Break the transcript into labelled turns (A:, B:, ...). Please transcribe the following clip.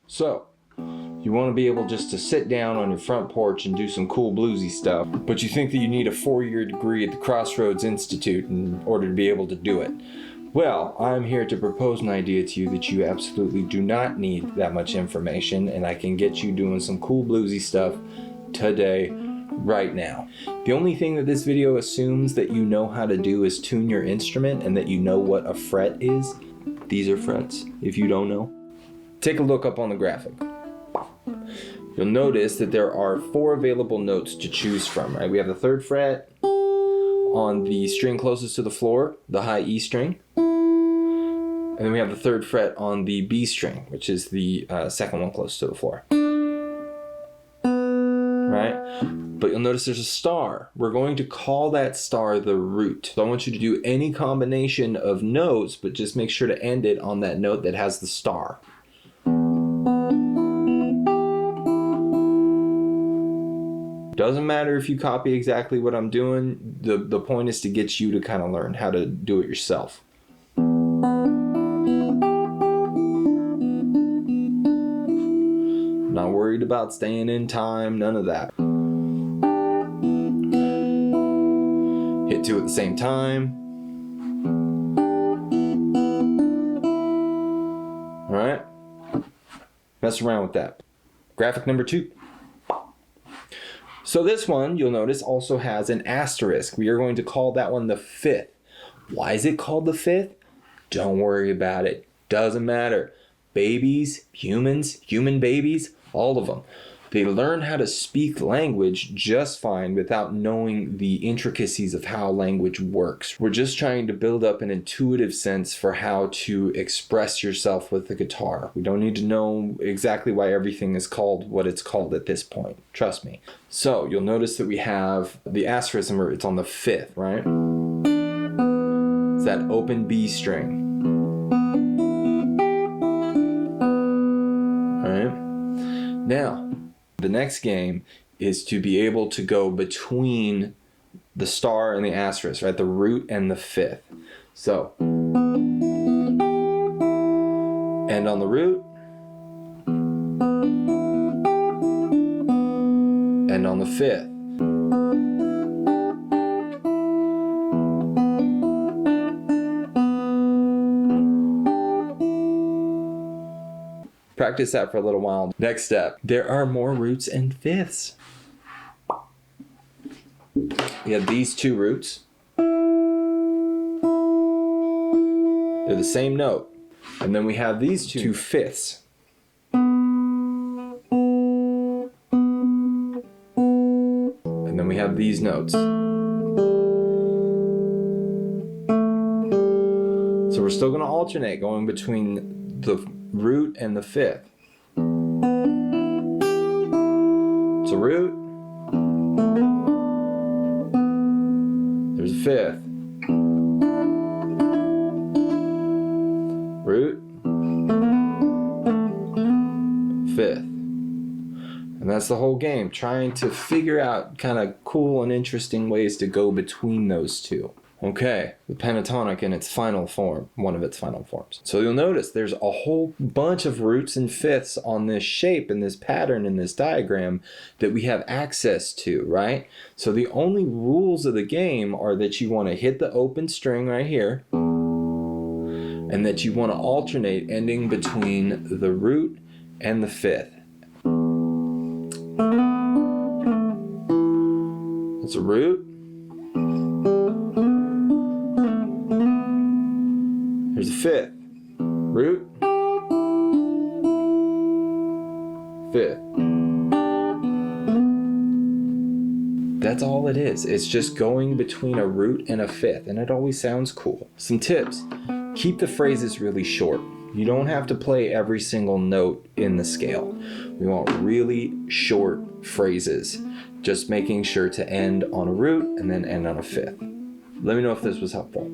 A: So, you want to be able just to sit down on your front porch and do some cool bluesy stuff, but you think that you need a 4-year degree at the Crossroads Institute in order to be able to do it. Well, I'm here to propose an idea to you that you absolutely do not need that much information, and I can get you doing some cool bluesy stuff today, right now. The only thing that this video assumes that you know how to do is tune your instrument and that you know what a fret is. These are frets, if you don't know. Take a look up on the graphic. You'll notice that there are 4 available notes to choose from, right? We have the 3rd fret on the string closest to the floor, the high E string. And then we have the 3rd fret on the B string, which is the second one close to the floor. Right? But you'll notice there's a star. We're going to call that star the root. So I want you to do any combination of notes, but just make sure to end it on that note that has the star. Doesn't matter if you copy exactly what I'm doing. The point is to get you to kind of learn how to do it yourself. Not worried about staying in time, none of that. Hit 2 at the same time. All right, mess around with that. Graphic number 2. So this one, you'll notice, also has an asterisk. We are going to call that one the 5th. Why is it called the 5th? Don't worry about it. Doesn't matter. Babies, humans, human babies, all of them. They learn how to speak language just fine without knowing the intricacies of how language works. We're just trying to build up an intuitive sense for how to express yourself with the guitar. We don't need to know exactly why everything is called what it's called at this point. Trust me. So you'll notice that we have the asterisk, it's on the 5th, right? It's that open B string. All right? Now, the next game is to be able to go between the star and the asterisk, right? The root and the 5th. So, end on the root, end on the 5th. Practice that for a little while. Next step, there are more roots and 5ths. We have these 2 roots. They're the same note. And then we have these 2 5ths. And then we have these notes. So we're still going to alternate going between the root and the 5th. So root, there's a 5th. Root, 5th. And that's the whole game, trying to figure out kind of cool and interesting ways to go between those 2. Okay, the pentatonic in its final form, one of its final forms. So you'll notice there's a whole bunch of roots and 5ths on this shape and this pattern in this diagram that we have access to, right? So the only rules of the game are that you want to hit the open string right here and that you want to alternate ending between the root and the 5th. That's a root. Here's a 5th. Root. 5th. That's all it is. It's just going between a root and a 5th, and it always sounds cool. Some tips. Keep the phrases really short. You don't have to play every single note in the scale. We want really short phrases. Just making sure to end on a root and then end on a 5th. Let me know if this was helpful.